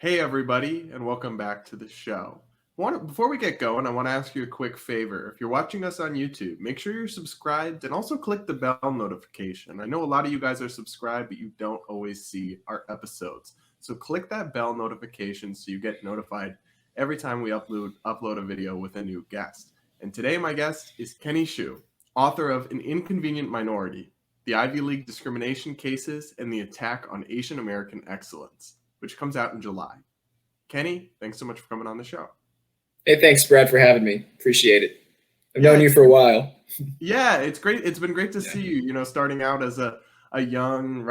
Hey, everybody, and welcome back to the show. Before we get going, I want to ask you a quick favor. If you're watching us on YouTube, make sure you're subscribed and also click the bell notification. I know a lot of you guys are subscribed, but you don't always see our episodes. So click that bell notification so you get notified every time we upload a video with a new guest. And today, my guest is Kenny Xu, author of An Inconvenient Minority, the Ivy League Discrimination Cases and the Attack on Asian American Excellence, which comes out in July. Kenny, thanks so much for coming on the show. Hey, thanks, Brad, for having me. Appreciate it. I've Yeah, known you for a while. yeah, it's great. It's been great to see you. Starting out as a young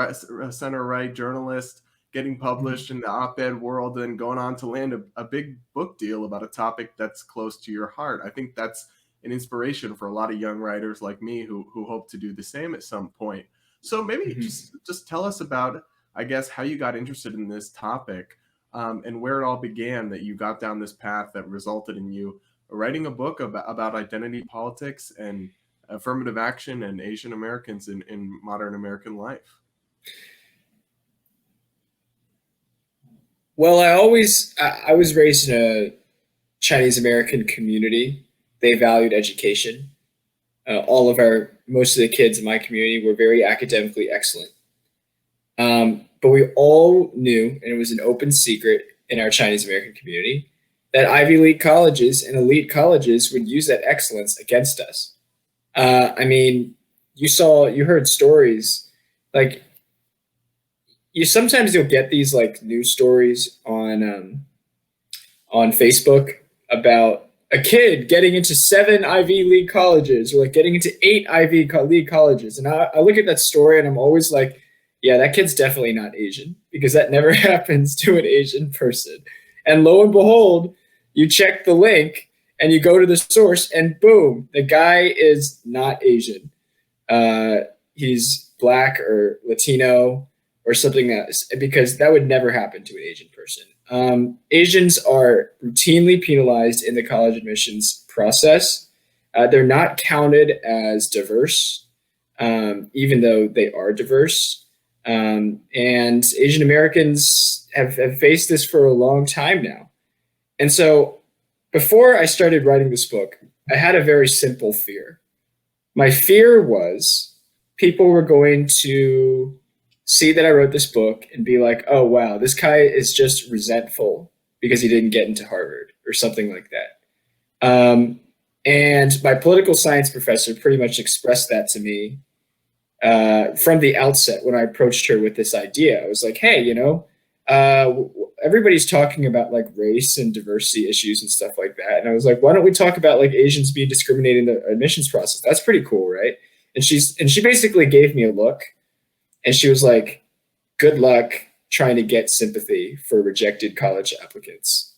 center right journalist, getting published in the op-ed world, and going on to land a big book deal about a topic that's close to your heart. I think that's an inspiration for a lot of young writers like me who hope to do the same at some point. So maybe just tell us about, I guess, how you got interested in this topic, and where it all began, that you got down this path that resulted in you writing a book about identity politics and affirmative action and Asian Americans in modern American life. Well, I was raised in a Chinese American community. They valued education. Most of the kids in my community were very academically excellent. But we all knew, and it was an open secret in our Chinese American community, that Ivy League colleges and elite colleges would use that excellence against us. I mean, you heard stories like you'll get these like news stories on Facebook about a kid getting into 7 Ivy League colleges, or like getting into 8 League colleges, and I look at that story and I'm always like, yeah, that kid's definitely not Asian, because that never happens to an Asian person. And lo and behold, you check the link and you go to the source, and boom, the guy is not Asian. He's Black or Latino or something else, because that would never happen to an Asian person. Asians are routinely penalized in the college admissions process. They're not counted as diverse, even though they are diverse. And Asian Americans have faced this for a long time now. And so before I started writing this book, I had a very simple fear. My fear was people were going to see that I wrote this book and be like, oh, wow, this guy is just resentful because he didn't get into Harvard or something like that. And my political science professor pretty much expressed that to me from the outset when I approached her with this idea. I was like, hey, everybody's talking about like race and diversity issues and stuff like that. And I was like, why don't we talk about like Asians being discriminated in the admissions process? That's pretty cool, right? And she basically gave me a look, and she was like, good luck trying to get sympathy for rejected college applicants.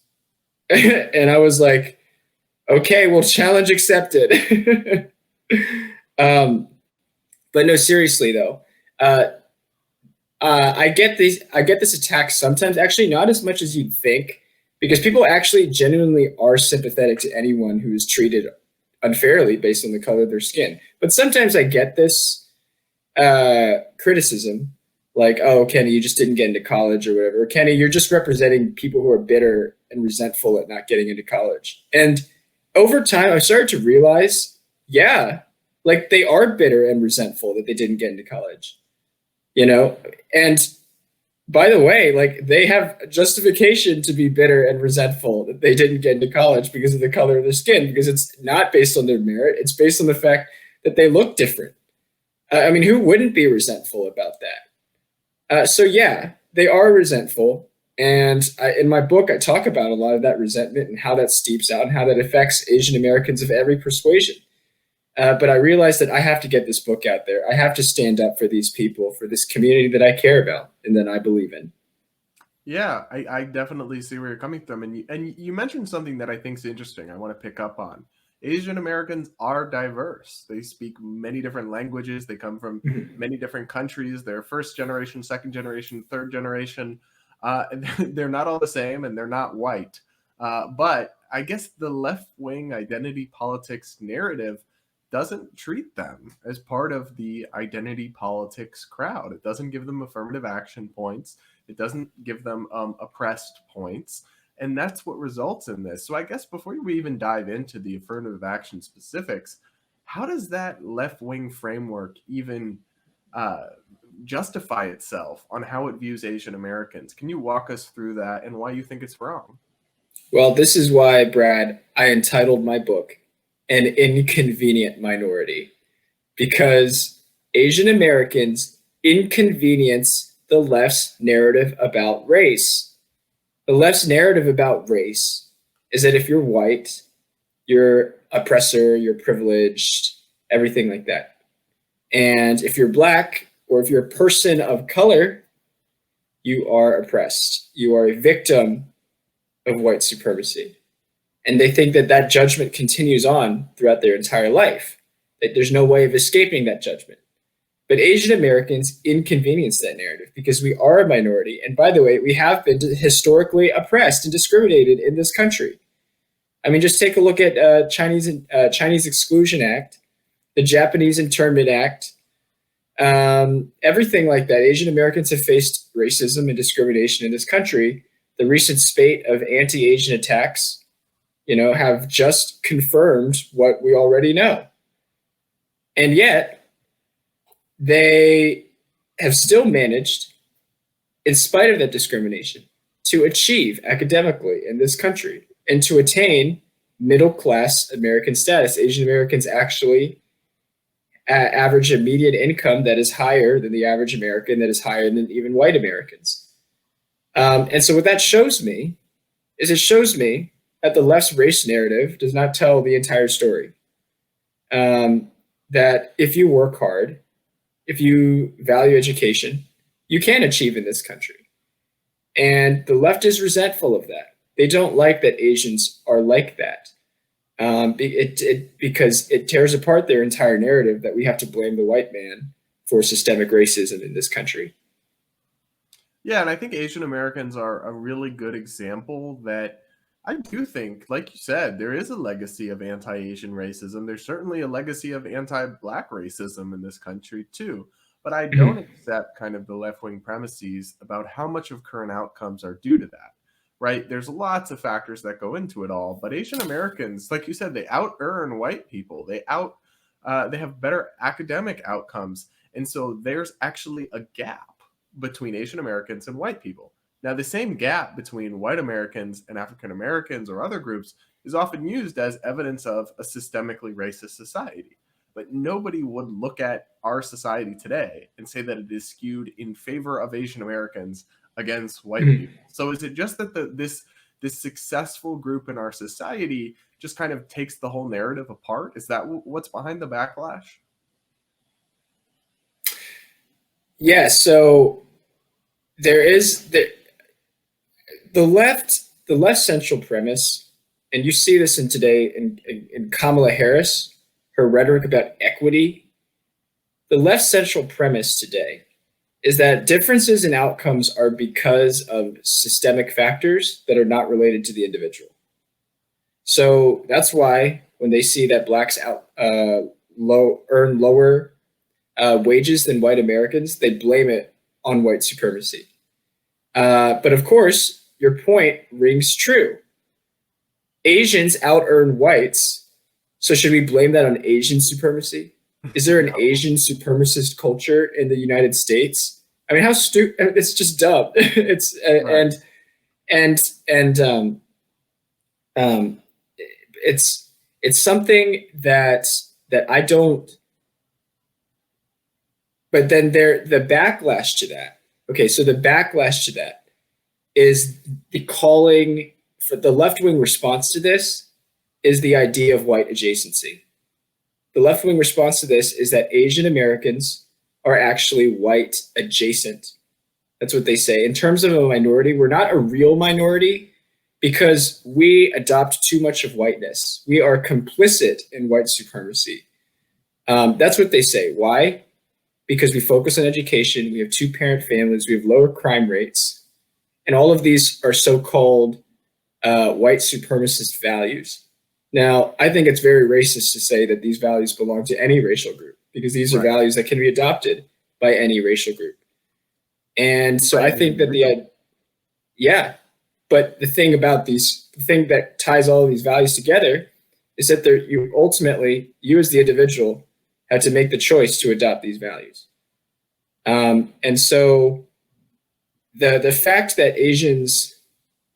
And I was like, okay, well, challenge accepted. But no, seriously though, I get this attack sometimes, actually not as much as you'd think, because people actually genuinely are sympathetic to anyone who is treated unfairly based on the color of their skin. But sometimes I get this criticism, like, oh, Kenny, you just didn't get into college or whatever. Or, Kenny, you're just representing people who are bitter and resentful at not getting into college. And over time, I started to realize, yeah, like they are bitter and resentful that they didn't get into college, And by the way, like they have justification to be bitter and resentful that they didn't get into college because of the color of their skin, because it's not based on their merit. It's based on the fact that they look different. I mean, who wouldn't be resentful about that? So yeah, they are resentful. And in my book, I talk about a lot of that resentment and how that steeps out and how that affects Asian Americans of every persuasion. But I realized that I have to get this book out there. I have to stand up for these people, for this community that I care about and that I believe in. Yeah, I definitely see where you're coming from. And you mentioned something that I think is interesting. I want to pick up on. Asian Americans are diverse. They speak many different languages. They come from many different countries. They're first generation, second generation, third generation. They're not all the same, and they're not white. But I guess the left-wing identity politics narrative doesn't treat them as part of the identity politics crowd. It doesn't give them affirmative action points. It doesn't give them oppressed points. And that's what results in this. So I guess before we even dive into the affirmative action specifics, how does that left-wing framework even uh, justify itself on how it views Asian Americans? Can you walk us through that and why you think it's wrong? Well, this is why, Brad, I entitled my book An Inconvenient Minority, because Asian Americans inconvenience the left's narrative about race. The left's narrative about race is that if you're white, you're oppressor, you're privileged, everything like that. And if you're black or if you're a person of color, you are oppressed. You are a victim of white supremacy. And they think that that judgment continues on throughout their entire life, that there's no way of escaping that judgment. But Asian Americans inconvenience that narrative because we are a minority. And by the way, we have been historically oppressed and discriminated in this country. I mean, just take a look at Chinese Exclusion Act, the Japanese Internment Act, everything like that. Asian Americans have faced racism and discrimination in this country. The recent spate of anti-Asian attacks, have just confirmed what we already know. And yet, they have still managed, in spite of that discrimination, to achieve academically in this country and to attain middle-class American status. Asian Americans actually average a median income that is higher than the average American, that is higher than even white Americans. And so what that shows me is it shows me that the left's race narrative does not tell the entire story. That if you work hard, if you value education, you can achieve in this country. And the left is resentful of that. They don't like that Asians are like that. Because it tears apart their entire narrative that we have to blame the white man for systemic racism in this country. Yeah, and I think Asian Americans are a really good example that I do think, like you said, there is a legacy of anti-Asian racism. There's certainly a legacy of anti-Black racism in this country too. But I don't accept kind of the left-wing premises about how much of current outcomes are due to that, right? There's lots of factors that go into it all. But Asian Americans, like you said, they out-earn white people. They have better academic outcomes. And so there's actually a gap between Asian Americans and white people. Now, the same gap between white Americans and African Americans or other groups is often used as evidence of a systemically racist society. But nobody would look at our society today and say that it is skewed in favor of Asian Americans against white people. So is it just that this successful group in our society just kind of takes the whole narrative apart? Is that what's behind the backlash? Yeah, so there is the left central premise, and you see this in Kamala Harris, her rhetoric about equity. The left central premise today is that differences in outcomes are because of systemic factors that are not related to the individual. So that's why when they see that blacks earn lower wages than white Americans, they blame it on white supremacy. But of course, your point rings true. Asians out-earn whites, so should we blame that on Asian supremacy? Is there an Asian supremacist culture in the United States? I mean, how stupid! It's just dumb. It's right. It's something that I don't. But then the backlash to that. Okay, so the backlash to that is the calling for the left-wing response to this is the idea of white adjacency. The left-wing response to this is that Asian Americans are actually white adjacent. That's what they say. In terms of a minority, we're not a real minority because we adopt too much of whiteness. We are complicit in white supremacy. That's what they say. Why? Because we focus on education, we have two-parent families, we have lower crime rates, and all of these are so-called white supremacist values. Now, I think it's very racist to say that these values belong to any racial group because these are values that can be adopted by any racial group. And so I Right, think that real. yeah, but the thing that ties all of these values together is that you as the individual had to make the choice to adopt these values. And so the fact that Asians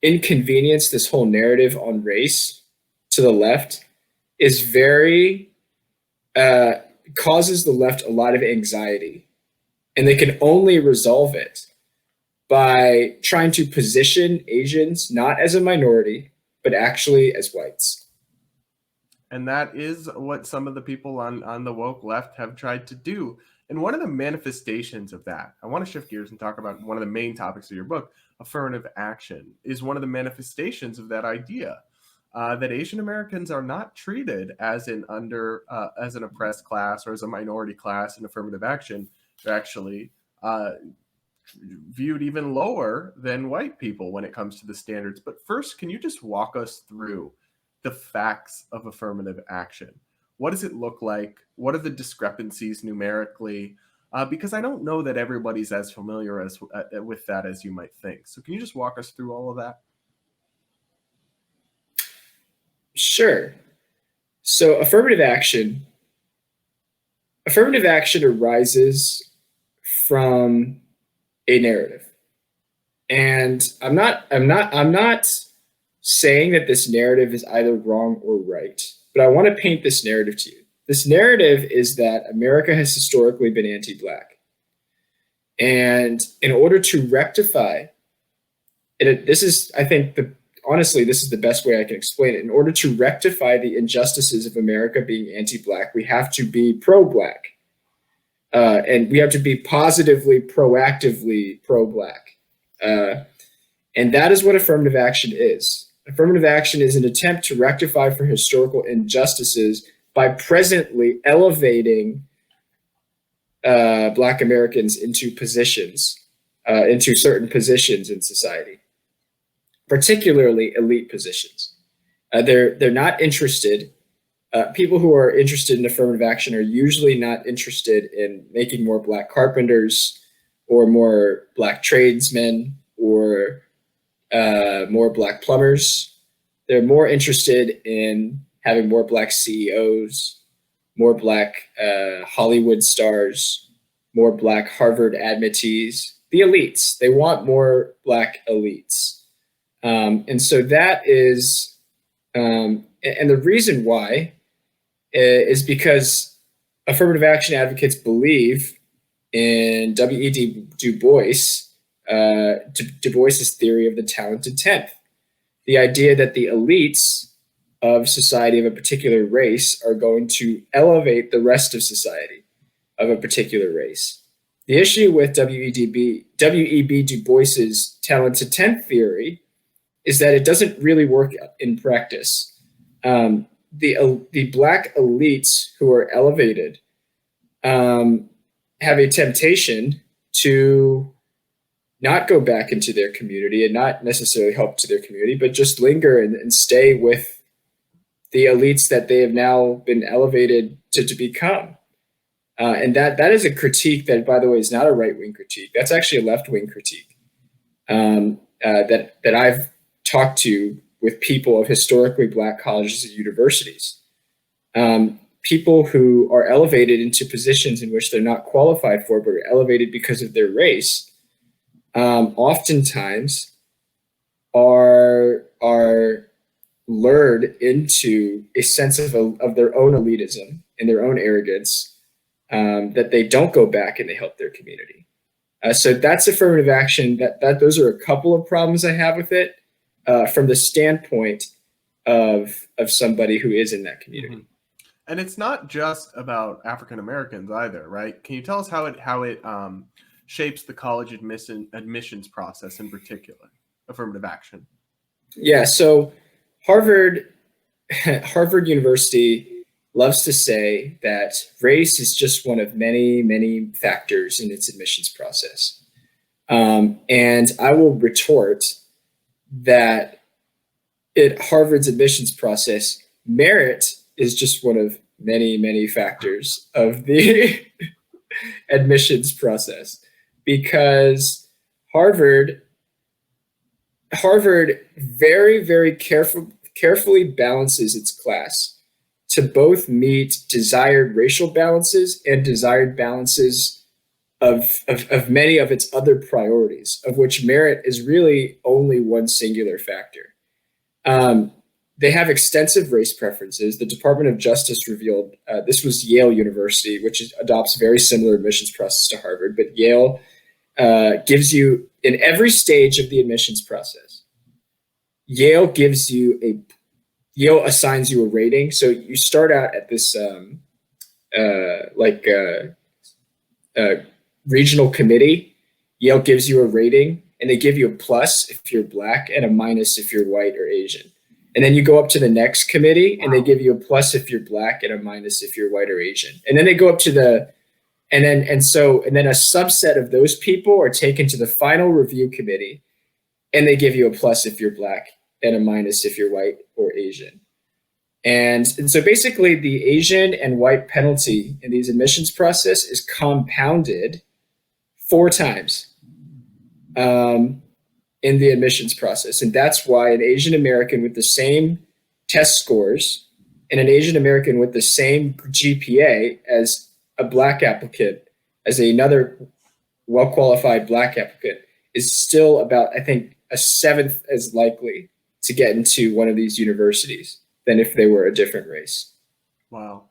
inconvenience this whole narrative on race to the left is very uh, causes the left a lot of anxiety, and they can only resolve it by trying to position Asians not as a minority, but actually as whites. And that is what some of the people on the woke left have tried to do. And one of the manifestations of that, I want to shift gears and talk about one of the main topics of your book, affirmative action, is one of the manifestations of that idea. That Asian Americans are not treated as as an oppressed class or as a minority class in affirmative action. They're actually viewed even lower than white people when it comes to the standards. But first, can you just walk us through the facts of affirmative action? What does it look like? What are the discrepancies numerically? Because I don't know that everybody's as familiar with that as you might think. So can you just walk us through all of that? Sure. So affirmative action arises from a narrative. And I'm not saying that this narrative is either wrong or right, but I want to paint this narrative to you. This narrative is that America has historically been anti-Black. And in order to rectify it, this is, I think, honestly, this is the best way I can explain it. In order to rectify the injustices of America being anti-Black, we have to be pro-Black. And we have to be positively, proactively pro-Black. And that is what affirmative action is. Affirmative action is an attempt to rectify for historical injustices by presently elevating Black Americans into into certain positions in society, particularly elite positions. They're not interested. People who are interested in affirmative action are usually not interested in making more Black carpenters or more Black tradesmen or more Black plumbers. They're more interested in having more Black CEOs, more Black Hollywood stars, more Black Harvard admittees, the elites. They want more Black elites. And so that is, and the reason why is because affirmative action advocates believe in W.E.B. Du Bois's theory of the talented tenth. The idea that the elites of society of a particular race are going to elevate the rest of society of a particular race. The issue with W.E.B. Du Bois's talented tenth theory is that it doesn't really work in practice. The Black elites who are elevated have a temptation to not go back into their community and not necessarily help to their community, but just linger and stay with the elites that they have now been elevated to become. And that is a critique that, by the way, is not a right-wing critique. That's actually a left-wing critique that I've talked to with people of historically Black colleges and universities. People who are elevated into positions in which they're not qualified for, but are elevated because of their race, oftentimes are lured into a sense of their own elitism and their own arrogance, that they don't go back and they help their community. So that's affirmative action. That those are a couple of problems I have with it from the standpoint of somebody who is in that community. Mm-hmm. And it's not just about African Americans either, right? Can you tell us how it shapes the college admissions process in particular, affirmative action? Yeah, so Harvard University loves to say that race is just one of many, many factors in its admissions process. And I will retort that in Harvard's admissions process, merit is just one of many, many factors of the admissions process, because Harvard very, very carefully balances its class to both meet desired racial balances and desired balances of many of its other priorities, of which merit is really only one singular factor. They have extensive race preferences. The Department of Justice revealed, this was Yale University, which adopts a very similar admissions process to Harvard, but Yale gives you, in every stage of the admissions process, Yale assigns you a rating. So you start out at this regional committee. Yale gives you a rating, and they give you a plus if you're Black and a minus if you're white or Asian. And then you go up to the next committee, and they give you a plus if you're Black and a minus if you're white or Asian. And then they go up to and then a subset of those people are taken to the final review committee, and they give you a plus if you're Black and a minus if you're white or Asian. And so basically the Asian and white penalty in these admissions process is compounded 4 times in the admissions process. And that's why an Asian American with the same test scores and an Asian American with the same GPA as a Black applicant, as another well-qualified Black applicant, is still about, I think, a 7th as likely to get into one of these universities than if they were a different race. Wow.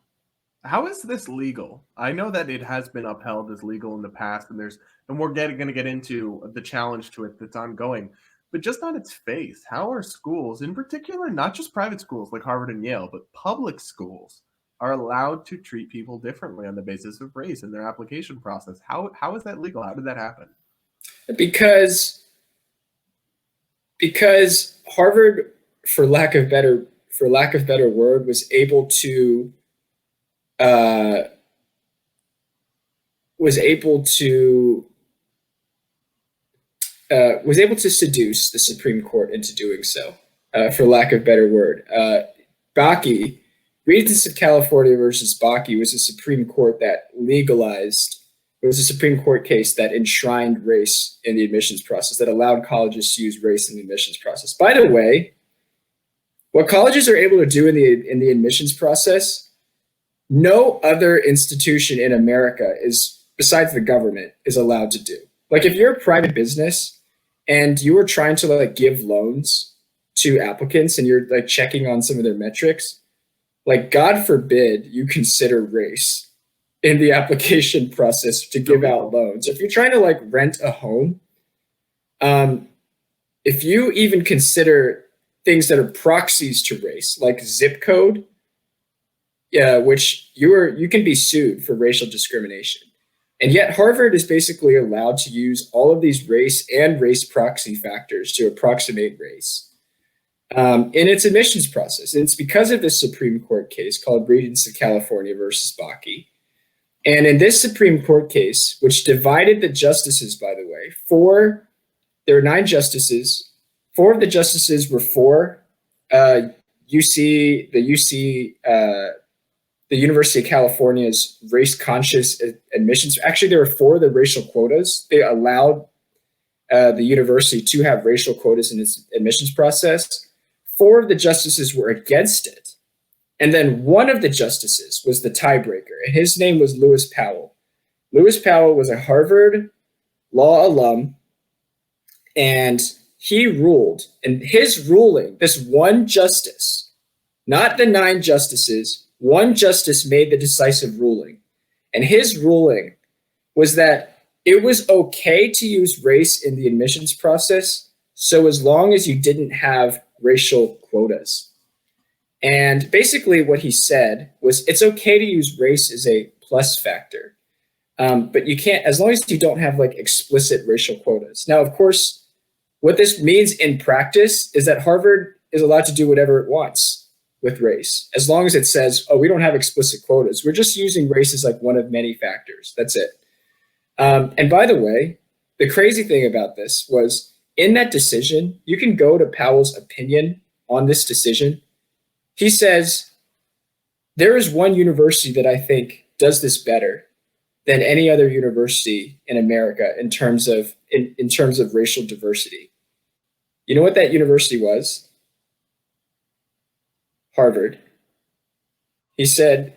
How is this legal? I know that it has been upheld as legal in the past, and we're going to get into the challenge to it that's ongoing. But just on its face, how are schools, in particular, not just private schools like Harvard and Yale, but public schools, are allowed to treat people differently on the basis of race in their application process? How is that legal? How did that happen? Because Harvard, for lack of better word, was able to seduce the Supreme Court into doing so, for lack of better word. Bakke, Regents of California versus Bakke, was a Supreme Court case that enshrined race in the admissions process, that allowed colleges to use race in the admissions process. By the way, what colleges are able to do in the admissions process, no other institution in America besides the government is allowed to do. Like, if you're a private business and you are trying to give loans to applicants and you're checking on some of their metrics, God forbid you consider race in the application process to give out loans. If you're trying to rent a home, if you even consider things that are proxies to race, like zip code, which you can be sued for racial discrimination. And yet Harvard is basically allowed to use all of these race and race proxy factors to approximate race in its admissions process. And it's because of this Supreme Court case called Regents of California versus Bakke. And in this Supreme Court case, which divided the justices, by the way, there were 9 justices. 4 of the justices were for the University of California's race-conscious admissions. Actually, there were 4 the racial quotas. They allowed the university to have racial quotas in its admissions process. 4 of the justices were against it. And then one of the justices was the tiebreaker, and his name was Lewis Powell. Lewis Powell was a Harvard law alum, and he ruled. And his ruling, this one justice, not the 9 justices, one justice made the decisive ruling. And his ruling was that it was okay to use race in the admissions process, so as long as you didn't have racial quotas. And basically what he said was it's okay to use race as a plus factor, but you can't, as long as you don't have explicit racial quotas. Now, of course, what this means in practice is that Harvard is allowed to do whatever it wants with race, as long as it says, oh, we don't have explicit quotas. We're just using race as one of many factors. That's it. And by the way, the crazy thing about this was, in that decision, you can go to Powell's opinion on this decision. He says, there is one university that I think does this better than any other university in America in terms of racial diversity. You know what that university was? Harvard. He said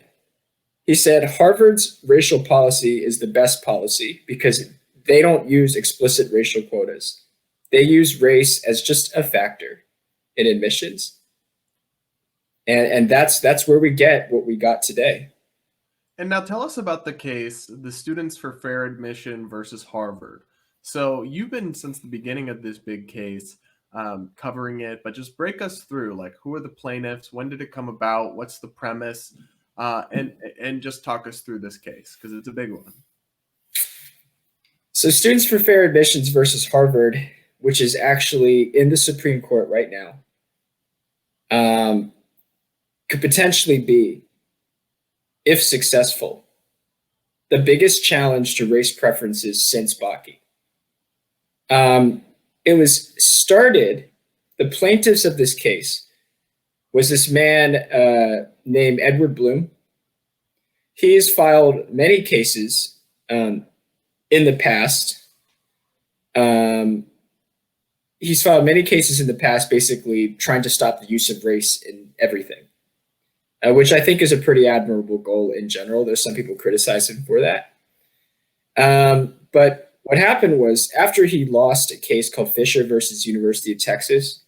Harvard's racial policy is the best policy because they don't use explicit racial quotas. They use race as just a factor in admissions. And that's where we get what we got today. And now tell us about the case, the Students for Fair Admission versus Harvard. So you've been since the beginning of this big case covering it, but just break us through, like, who are the plaintiffs? When did it come about? What's the premise? And just talk us through this case because it's a big one. So Students for Fair Admissions versus Harvard, which is actually in the Supreme Court right now, could potentially be, if successful, the biggest challenge to race preferences since Bakke. It was started, the plaintiffs of this case was this man named Edward Bloom. He has filed many cases in the past. He's filed many cases in the past basically trying to stop the use of race in everything. Which I think is a pretty admirable goal in general. There's some people criticize him for that. But what happened was after he lost a case called Fisher versus University of Texas,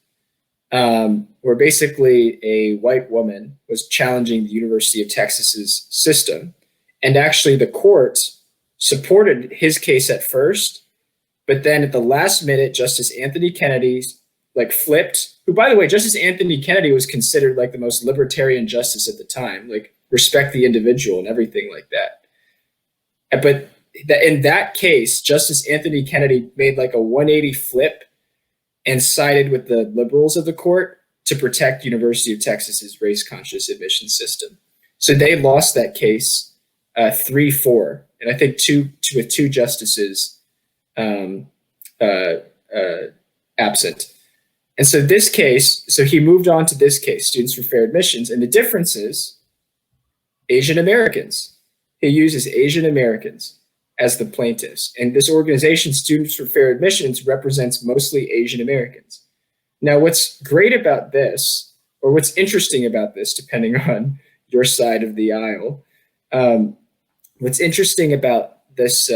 where basically a white woman was challenging the University of Texas's system. And actually the court supported his case at first, but then at the last minute, Justice Anthony Kennedy flipped, who, by the way, Justice Anthony Kennedy was considered like the most libertarian justice at the time, like respect the individual and everything like that. But in that case, Justice Anthony Kennedy made like a 180 flip and sided with the liberals of the court to protect University of Texas's race-conscious admission system. So they lost that case 3-4, and I think with two justices absent. And so this case, so he moved on to this case, Students for Fair Admissions, and the difference is Asian Americans. He uses Asian Americans as the plaintiffs. And this organization, Students for Fair Admissions, represents mostly Asian Americans. Now, what's great about this, or what's interesting about this, depending on your side of the aisle, what's interesting about this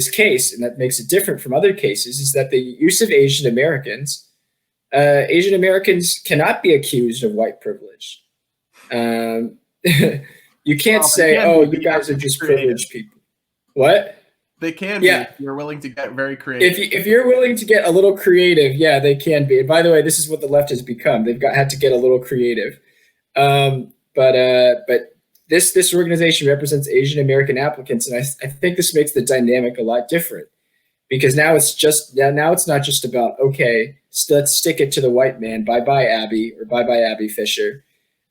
case, and that makes it different from other cases, is that the use of Asian Americans cannot be accused of white privilege. You can't say, "Oh, you guys are just privileged people." What? They can be if you're willing to get very creative. If you're willing to get a little creative, yeah, they can be. And by the way, this is what the left has become. They've had to get a little creative. But this organization represents Asian American applicants, and I think this makes the dynamic a lot different. Because now it's not just about, okay, so let's stick it to the white man, bye-bye Abby, or bye-bye Abby Fisher.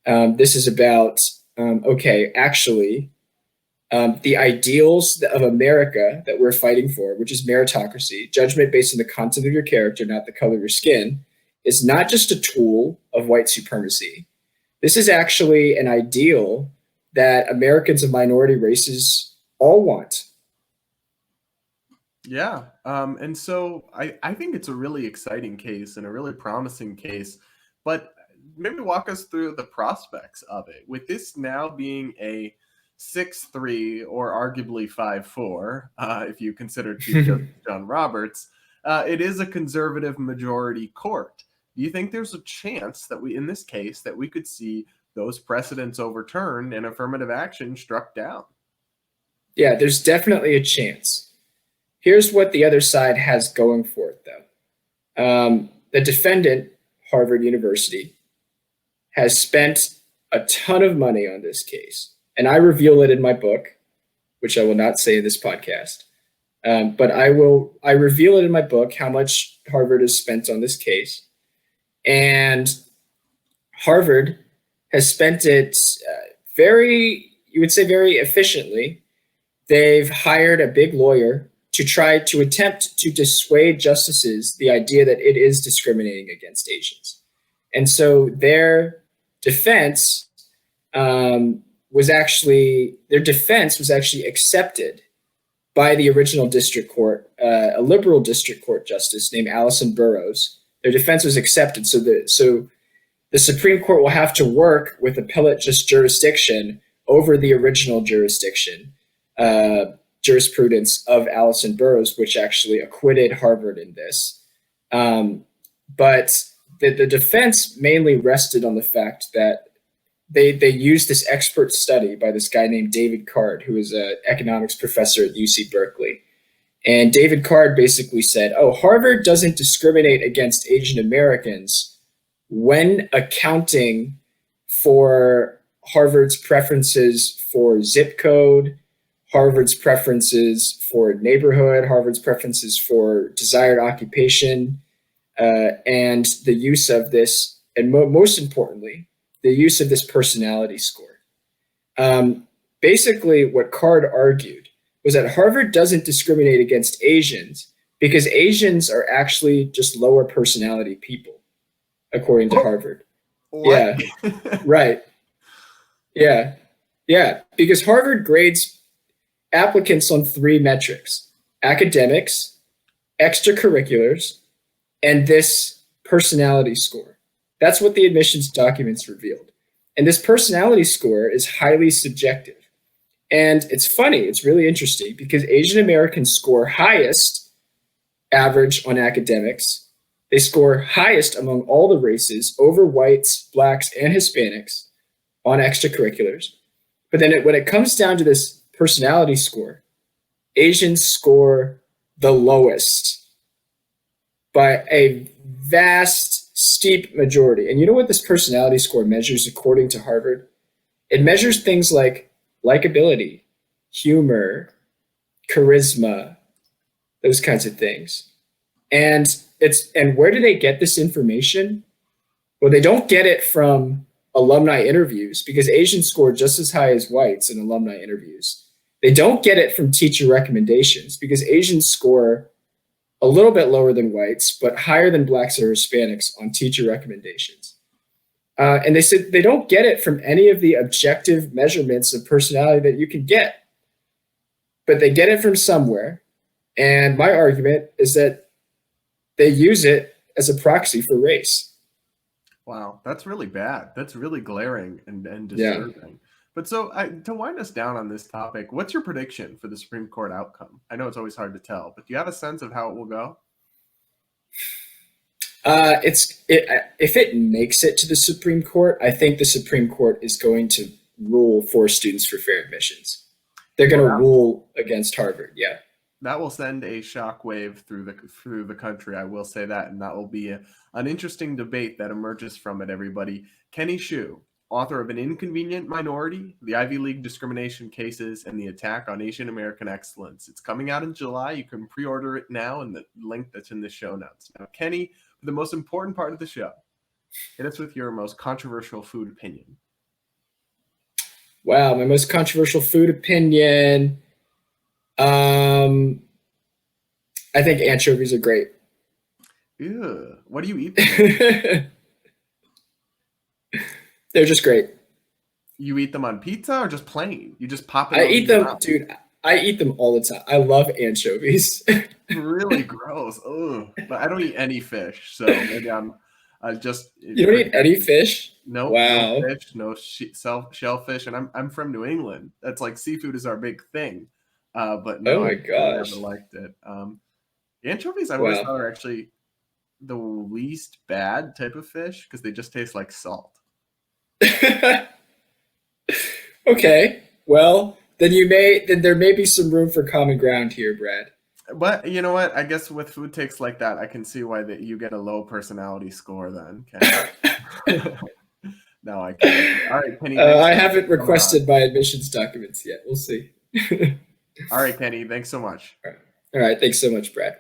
This is about, okay, actually, the ideals of America that we're fighting for, which is meritocracy, judgment based on the content of your character, not the color of your skin, is not just a tool of white supremacy. This is actually an ideal that Americans of minority races all want. Yeah. And so I think it's a really exciting case and a really promising case, but maybe walk us through the prospects of it. With this now being a 6-3 or arguably 5-4, if you consider Chief Justice John Roberts, it is a conservative majority court. Do you think there's a chance that in this case, that we could see those precedents overturned and affirmative action struck down? Yeah, there's definitely a chance. Here's what the other side has going for it, though. The defendant, Harvard University, has spent a ton of money on this case. And I reveal it in my book, which I will not say in this podcast. But I reveal it in my book how much Harvard has spent on this case. And Harvard has spent it very efficiently. They've hired a big lawyer to try to attempt to dissuade justices the idea that it is discriminating against Asians. And so their defense was actually accepted by the original district court, a liberal district court justice named Allison Burroughs. Their defense was accepted, so the Supreme Court will have to work with appellate jurisdiction over the original jurisprudence of Allison Burroughs, which actually acquitted Harvard in this. But the defense mainly rested on the fact that they used this expert study by this guy named David Card, who is an economics professor at UC Berkeley. And David Card basically said, oh, Harvard doesn't discriminate against Asian Americans when accounting for Harvard's preferences for zip code, Harvard's preferences for neighborhood, Harvard's preferences for desired occupation, and the use of this, and most importantly, the use of this personality score. Basically, what Card argued was that Harvard doesn't discriminate against Asians because Asians are actually just lower personality people, according to Harvard. What? Yeah, right. Yeah, because Harvard grades applicants on 3 metrics: academics, extracurriculars, and this personality score. That's what the admissions documents revealed. And this personality score is highly subjective. And it's funny, it's really interesting, because Asian Americans score highest average on academics. They score highest among all the races over whites, blacks, and Hispanics on extracurriculars. But then when it comes down to this personality score, Asians score the lowest by a vast, steep majority. And you know what this personality score measures according to Harvard? It measures things like likability, humor, charisma, those kinds of things. And where do they get this information? Well, they don't get it from alumni interviews, because Asians score just as high as whites in alumni interviews. They don't get it from teacher recommendations, because Asians score a little bit lower than whites, but higher than blacks or Hispanics on teacher recommendations. And they said they don't get it from any of the objective measurements of personality that you can get, but they get it from somewhere. And my argument is that they use it as a proxy for race. Wow, that's really bad. That's really glaring and disturbing. Yeah. But so to wind us down on this topic, what's your prediction for the Supreme Court outcome? I know it's always hard to tell, but do you have a sense of how it will go? If it makes it to the Supreme Court, I think the Supreme Court is going to rule for students for fair admissions. They're going to rule against Harvard. Yeah. That will send a shockwave through the country. I will say that, and that will be an interesting debate that emerges from it. Everybody, Kenny Xu, author of An Inconvenient Minority, the Ivy League Discrimination Cases, and the Attack on Asian American Excellence. It's coming out in July. You can pre-order it now in the link that's in the show notes. Now, Kenny, the most important part of the show, hit us with your most controversial food opinion. Wow, my most controversial food opinion. I think anchovies are great. Ew. What do you eat? They're just great. You eat them on pizza or just plain? You just pop it. I eat them, dude. I eat them all the time. I love anchovies. Really gross. Ugh. But I don't eat any fish, so maybe I'm just. You don't eat any fish? No. Wow. No fish, no shellfish, and I'm from New England. That's like seafood is our big thing. But no, oh my gosh, I never liked it. Anchovies, I always thought are actually the least bad type of fish because they just taste like salt. Okay, well then there may be some room for common ground here, Brad. But you know what? I guess with food takes like that, I can see why you get a low personality score then. Okay. No, I can't. All right, Penny. I haven't requested my admissions documents yet. We'll see. All right, Kenny. Thanks so much. All right. Thanks so much, Brad.